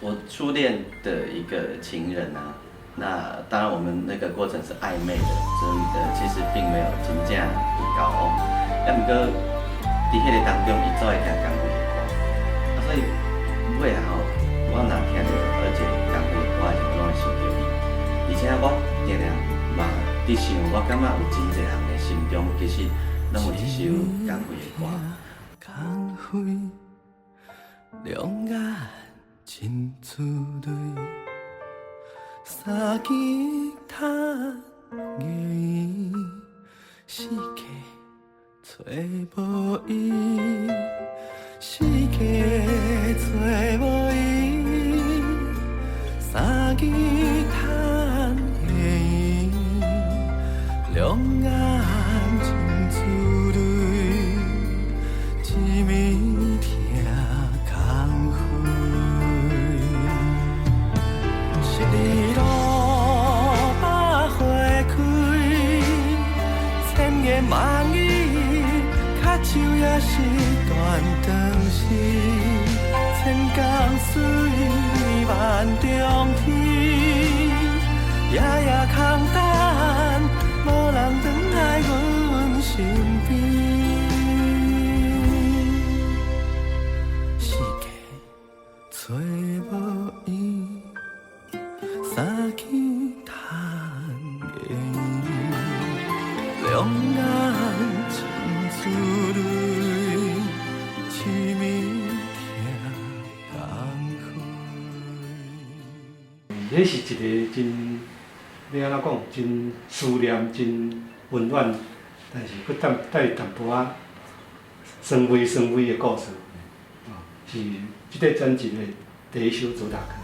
我初恋的一个情人啊，那当然我们那个过程是暧昧的，所以其实并没有真正有交往。啊，不过伫迄个当中，伊做会听江湖的歌，啊，所以尾啊吼，我若听到而且江湖的歌的时候，拢会想到伊。而且我定定嘛伫想，我感觉有真侪人的心中其实拢有一首江湖的歌。光辉两眼真滋味，三更叹夜，世界找无伊，世界找无伊，三更叹夜，两眼真滋味。一暝听空虚，十里路百花开，千言万语，较像也是段长诗。千江水，万重天，夜夜空等，无人转来阮身边。找无伊，三更叹夜，两眼真滋泪，一暝听空虚。迄是一个真，要安怎讲，真思念、真温暖，但是佫带淡薄仔酸味的故事，是即个专辑的第一首主打歌。